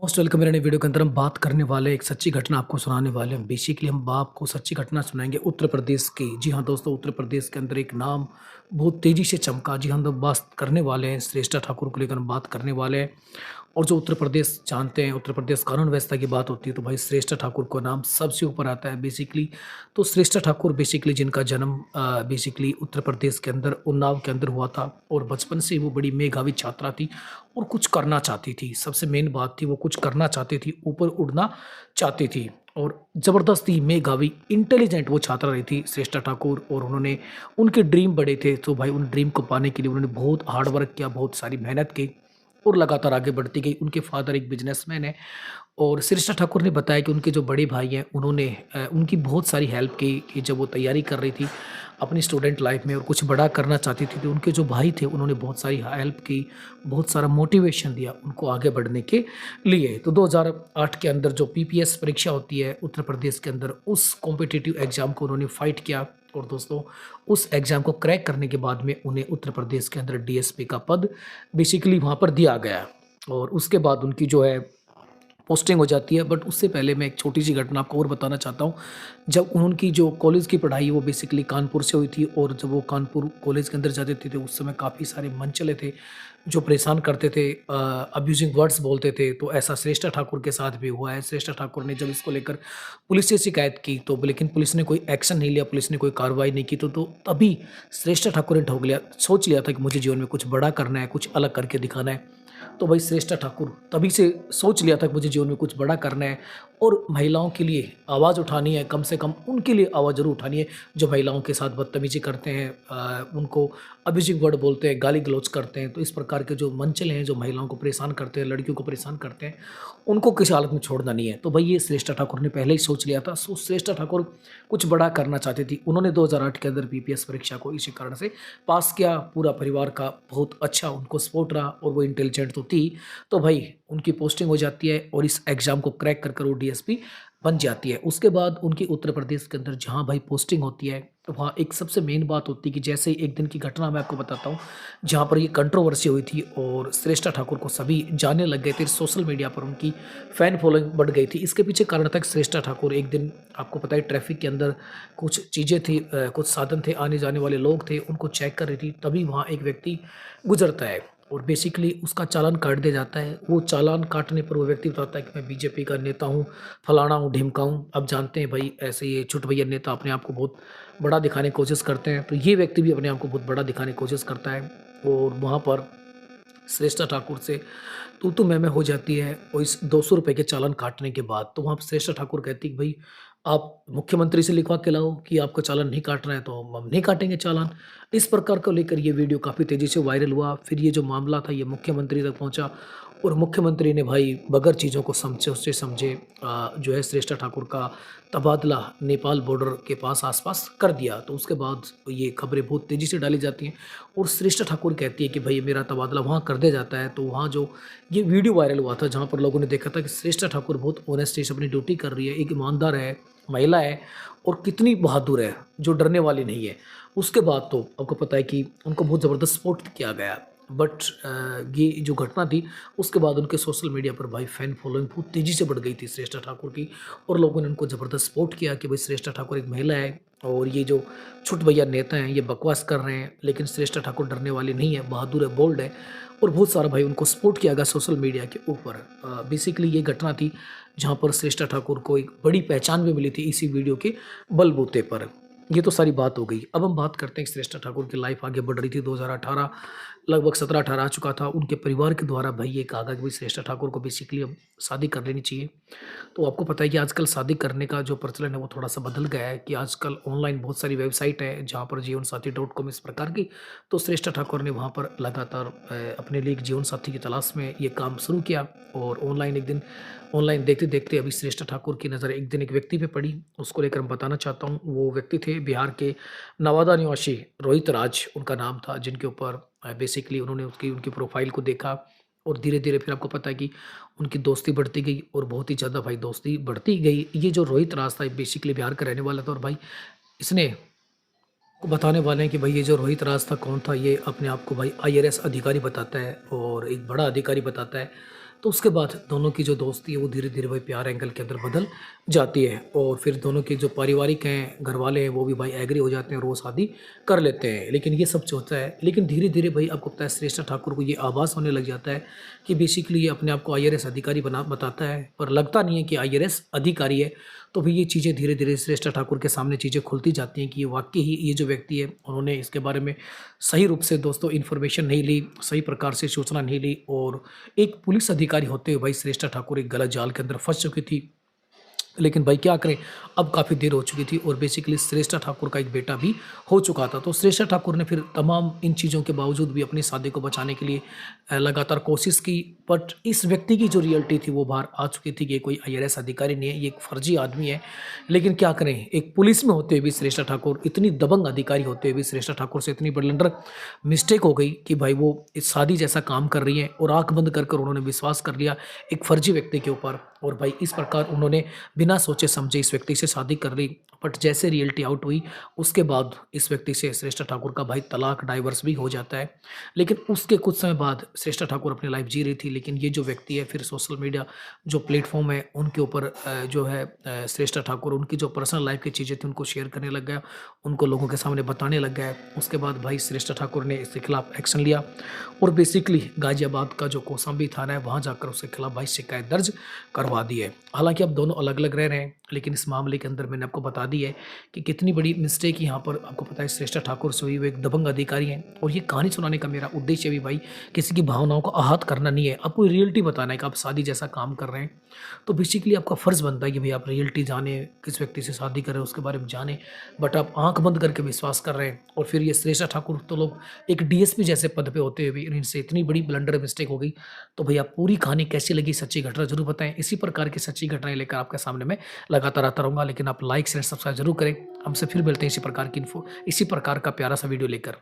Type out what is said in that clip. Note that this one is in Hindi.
Most welcome. मेरे नए वीडियो के अंदर हम बात करने वाले एक सच्ची घटना आपको सुनाने वाले हैं। बेसिकली हम आपको सच्ची घटना सुनाएंगे उत्तर प्रदेश की। जी हाँ दोस्तों, उत्तर प्रदेश के अंदर एक नाम बहुत तेजी से चमका। जी हाँ, हम लोग बात करने वाले हैं श्रेष्ठा ठाकुर को लेकर हम बात करने वाले हैं। और जो उत्तर प्रदेश जानते हैं, उत्तर प्रदेश कानून व्यवस्था की बात होती है तो भाई श्रेष्ठा ठाकुर का नाम सबसे ऊपर आता है बेसिकली। तो श्रेष्ठा ठाकुर बेसिकली जिनका जन्म बेसिकली उत्तर प्रदेश के अंदर उन्नाव के अंदर हुआ था। और बचपन से वो बड़ी मेधावी छात्रा थी और कुछ करना चाहती थी। सबसे मेन बात थी वो कुछ करना चाहती थी, ऊपर उड़ना चाहती थी। और ज़बरदस्ती मेधावी इंटेलिजेंट वो छात्रा रही थी श्रेष्ठा ठाकुर। और उन्होंने उनके ड्रीम बड़े थे तो भाई उन ड्रीम को पाने के लिए उन्होंने बहुत हार्ड वर्क किया, बहुत सारी मेहनत की और लगातार आगे बढ़ती गई। उनके फादर एक बिजनेसमैन है। और श्रेष्ठा ठाकुर ने बताया कि उनके जो बड़े भाई हैं उन्होंने उनकी बहुत सारी हेल्प की कि जब वो तैयारी कर रही थी अपनी स्टूडेंट लाइफ में और कुछ बड़ा करना चाहती थी तो उनके जो भाई थे उन्होंने बहुत सारी हेल्प की, बहुत सारा मोटिवेशन दिया उनको आगे बढ़ने के लिए। तो 2008 के अंदर जो पीपीएस परीक्षा होती है उत्तर प्रदेश के अंदर, उस कॉम्पिटिटिव एग्ज़ाम को उन्होंने फाइट किया। और दोस्तों, उस एग्ज़ाम को क्रैक करने के बाद में उन्हें उत्तर प्रदेश के अंदर डीएसपी का पद बेसिकली वहाँ पर दिया गया। और उसके बाद उनकी जो है पोस्टिंग हो जाती है। बट उससे पहले मैं एक छोटी-सी घटना आपको और बताना चाहता हूँ। जब उनकी जो कॉलेज की पढ़ाई है वो बेसिकली कानपुर से हुई थी। और जब वो कानपुर कॉलेज के अंदर जाते थे तो उस समय काफ़ी सारे मन चले थे जो परेशान करते थे, अब्यूजिंग वर्ड्स बोलते थे। तो ऐसा श्रेष्ठा ठाकुर के साथ भी हुआ है। श्रेष्ठा ठाकुर ने जब इसको लेकर पुलिस से शिकायत की तो लेकिन पुलिस ने कोई एक्शन नहीं लिया, पुलिस ने कोई कार्रवाई नहीं की। तो तभी श्रेष्ठा ठाकुर ने सोच लिया था कि मुझे जीवन में कुछ बड़ा करना है, कुछ अलग करके दिखाना है। तो भाई श्रेष्ठा ठाकुर तभी से सोच लिया था कि मुझे जीवन में कुछ बड़ा करना है और महिलाओं के लिए आवाज़ उठानी है, कम से कम उनके लिए आवाज़ ज़रूर उठानी है जो महिलाओं के साथ बदतमीज़ी करते हैं, उनको अब्यूजिंग वर्ड बोलते हैं, गाली गलौज करते हैं। तो इस प्रकार के जो मंचले हैं जो महिलाओं को परेशान करते हैं, लड़कियों को परेशान करते हैं, उनको किसी हालत में छोड़ना नहीं है। तो भाई ये श्रेष्ठा ठाकुर ने पहले ही सोच लिया था। सो श्रेष्ठा ठाकुर कुछ बड़ा करना चाहती थी। उन्होंने 2008 के अंदर पीपीएस परीक्षा को इसी कारण से पास किया। पूरा परिवार का बहुत अच्छा उनको सपोर्ट रहा और वो इंटेलिजेंट तो थी। तो भाई उनकी पोस्टिंग हो जाती है और इस एग्ज़ाम को क्रैक कर वो डीएसपी बन जाती है। उसके बाद उनकी उत्तर प्रदेश के अंदर जहाँ भाई पोस्टिंग होती है तो वहाँ एक सबसे मेन बात होती है कि जैसे एक दिन की घटना मैं आपको बताता हूँ जहाँ पर ये कंट्रोवर्सी हुई थी और श्रेष्ठा ठाकुर को सभी जानने लग गए थे। सोशल मीडिया पर उनकी फ़ैन फॉलोइंग बढ़ गई थी। इसके पीछे कारण था कि श्रेष्ठा ठाकुर एक दिन, आपको पता है, ट्रैफिक के अंदर कुछ चीज़ें थी, कुछ साधन थे, आने जाने वाले लोग थे, उनको चेक कर रही थी। तभी वहाँ एक व्यक्ति गुजरता है और बेसिकली उसका चालान काट दिया जाता है। वो चालान काटने पर वो व्यक्ति बताता है कि मैं बीजेपी का नेता हूँ, फलाना हूँ, ढिमका हूँ। अब जानते हैं भाई ऐसे ये छुट-भैया नेता अपने आप को बहुत बड़ा दिखाने की कोशिश करते हैं। तो ये व्यक्ति भी अपने आप को बहुत बड़ा दिखाने की कोशिश करता है और वहाँ पर श्रेष्ठा ठाकुर से तू-तू मैं-मैं हो जाती है। और इस ₹200 के चालान काटने के बाद तो वहाँ पे श्रेष्ठा ठाकुर कहती है कि भई आप मुख्यमंत्री से लिखवा के लाओ कि आपका चालान नहीं काट रहा है तो हम नहीं काटेंगे चालान। इस प्रकार को लेकर ये वीडियो काफ़ी तेज़ी से वायरल हुआ। फिर ये जो मामला था ये मुख्यमंत्री तक पहुँचा और मुख्यमंत्री ने भाई बगैर चीज़ों को सोचे समझे जो है श्रेष्ठा ठाकुर का तबादला नेपाल बॉर्डर के पास आस-पास कर दिया। तो उसके बाद ये खबरें बहुत तेज़ी से डाली जाती हैं और श्रेष्ठा ठाकुर कहती है कि भई मेरा तबादला वहाँ कर दिया जाता है। तो वहाँ जो ये वीडियो वायरल हुआ था जहाँ पर लोगों ने देखा था कि श्रेष्ठा ठाकुर बहुत ऑनेस्टी से अपनी ड्यूटी कर रही है, एक ईमानदार है, महिला है और कितनी बहादुर है, जो डरने वाली नहीं है। उसके बाद तो आपको पता है कि उनको बहुत ज़बरदस्त सपोर्ट किया गया। बट ये जो घटना थी उसके बाद उनके सोशल मीडिया पर भाई फैन फॉलोइंग बहुत तेज़ी से बढ़ गई थी श्रेष्ठा ठाकुर की। और लोगों ने उनको ज़बरदस्त सपोर्ट किया कि भाई श्रेष्ठा ठाकुर एक महिला है और ये जो छुट भैया नेता हैं ये बकवास कर रहे हैं, लेकिन श्रेष्ठा ठाकुर डरने वाली नहीं है, बहादुर है, बोल्ड है। और बहुत सारा भाई उनको सपोर्ट किया गया सोशल मीडिया के ऊपर। बेसिकली ये घटना थी जहाँ पर श्रेष्ठा ठाकुर को एक बड़ी पहचान भी मिली थी इसी वीडियो के बलबूते पर। ये तो सारी बात हो गई। अब हम बात करते हैं कि श्रेष्ठा ठाकुर की लाइफ आगे बढ़ रही थी। 2018 लगभग 17-18 आ चुका था। उनके परिवार के द्वारा भाई ये कहा गया कि भाई श्रेष्ठा ठाकुर को बेसिकली अब शादी कर लेनी चाहिए। तो आपको पता है कि आजकल शादी करने का जो प्रचलन है वो थोड़ा-सा बदल गया है कि आजकल ऑनलाइन बहुत सारी वेबसाइट है जहाँ पर जीवनसाथी.com इस प्रकार की। तो श्रेष्ठा ठाकुर ने वहाँ पर लगातार अपने लिए एक जीवनसाथी की तलाश में ये काम शुरू किया। और ऑनलाइन देखते-देखते अभी श्रेष्ठा ठाकुर की नज़र एक दिन एक व्यक्ति पे पड़ी। उसको लेकर मैं बताना चाहता हूँ। वो व्यक्ति थे बिहार के नवादा निवासी रोहित राज उनका नाम था, जिनके ऊपर बेसिकली उन्होंने उसकी उनकी प्रोफ़ाइल को देखा और धीरे-धीरे फिर आपको पता है कि उनकी दोस्ती बढ़ती गई और बहुत ही ज़्यादा भाई दोस्ती बढ़ती गई। ये जो रोहित राज था बेसिकली बिहार का रहने वाला था और भाई इसने को बताने वाले हैं कि भाई ये जो रोहित राज था कौन था। ये अपने आप को भाई आईआरएस अधिकारी बताता है और एक बड़ा अधिकारी बताता है। तो उसके बाद दोनों की जो दोस्ती है वो धीरे-धीरे भाई प्यार एंगल के अंदर बदल जाती है और फिर दोनों के जो पारिवारिक हैं, घरवाले हैं वो भी भाई एग्री हो जाते हैं और वो शादी कर लेते हैं। लेकिन ये सब जो होता है लेकिन धीरे-धीरे भाई आपको पता है श्रेष्ठा ठाकुर को ये आभास होने लग जाता है कि बेसिकली ये अपने आप को आईआरएस अधिकारी बना बताता है, पर लगता नहीं है कि आईआरएस अधिकारी है। तो भी ये चीज़ें धीरे-धीरे श्रेष्ठा ठाकुर के सामने चीज़ें खुलती जाती हैं कि ये वाक़ई ही ये जो व्यक्ति है, उन्होंने इसके बारे में सही रूप से दोस्तों इन्फॉर्मेशन नहीं ली, सही प्रकार से सूचना नहीं ली और एक पुलिस अधिकारी होते हुए भाई श्रेष्ठा ठाकुर एक गलत जाल के अंदर फँस चुकी थी। लेकिन भाई क्या करें, अब काफ़ी देर हो चुकी थी और बेसिकली श्रेष्ठा ठाकुर का एक बेटा भी हो चुका था। तो श्रेष्ठा ठाकुर ने फिर तमाम इन चीज़ों के बावजूद भी अपनी शादी को बचाने के लिए लगातार कोशिश की। बट इस व्यक्ति की जो रियलिटी थी वो बाहर आ चुकी थी कि ये कोई आईआरएस अधिकारी नहीं है, ये एक फर्जी आदमी है। लेकिन क्या करें, एक पुलिस में होते हुए भी श्रेष्ठा ठाकुर, इतनी दबंग अधिकारी होते हुए भी श्रेष्ठा ठाकुर से इतनी ब्लंडर मिस्टेक हो गई कि भाई वो इस शादी जैसा काम कर रही है और आँख बंद कर उन्होंने विश्वास कर लिया एक फर्जी व्यक्ति के ऊपर और भाई इस प्रकार उन्होंने बिना सोचे समझे इस व्यक्ति से शादी कर ली। बट जैसे रियलिटी आउट हुई उसके बाद इस व्यक्ति से श्रेष्ठा ठाकुर का भाई तलाक डाइवर्स भी हो जाता है। लेकिन उसके कुछ समय बाद श्रेष्ठा ठाकुर अपनी लाइफ जी रही थी, लेकिन ये जो व्यक्ति है फिर सोशल मीडिया जो प्लेटफॉर्म है उनके ऊपर जो है श्रेष्ठा ठाकुर उनकी जो पर्सनल लाइफ की चीज़ें थी उनको शेयर करने लग गया, उनको लोगों के सामने बताने लग गया। उसके बाद भाई श्रेष्ठा ठाकुर ने इसके खिलाफ एक्शन लिया और बेसिकली गाजियाबाद का जो कौशाम्बी थाना है वहाँ जाकर उसके खिलाफ भाई शिकायत दर्ज करवा दी है। हालांकि अब दोनों अलग अलग रह रहे हैं, लेकिन इस मामले के अंदर मैंने आपको बता दी है कि कितनी बड़ी मिस्टेक यहाँ पर आपको पता है श्रेष्ठा ठाकुर से हुई। वो एक दबंग अधिकारी हैं और ये कहानी सुनाने का मेरा उद्देश्य भी भाई किसी की भावनाओं को आहत करना नहीं है, आपको रियलिटी बताना है कि आप शादी जैसा काम कर रहे हैं। तो बेसिकली आपका फ़र्ज़ बनता है कि भाई आप रियलिटी जाने, किस व्यक्ति से शादी कर रहे हैं उसके बारे में जाने, बट आप आँख बंद करके विश्वास कर रहे हैं। और फिर ये श्रेष्ठा ठाकुर तो लोग एक डीएसपी जैसे पद पे होते हुए भी इनसे इतनी बड़ी ब्लंडर मिस्टेक हो गई। तो भैया पूरी कहानी कैसी लगी, सच्ची घटना ज़रूर बताएँ। इसी प्रकार की सच्ची घटनाएँ लेकर आपके सामने मैं लगातार आता रहूँगा, लेकिन आप लाइक शेयर सब्सक्राइब ज़रूर करें। हमसे फिर मिलते हैं इसी प्रकार की इसी प्रकार का प्यारा सा वीडियो लेकर।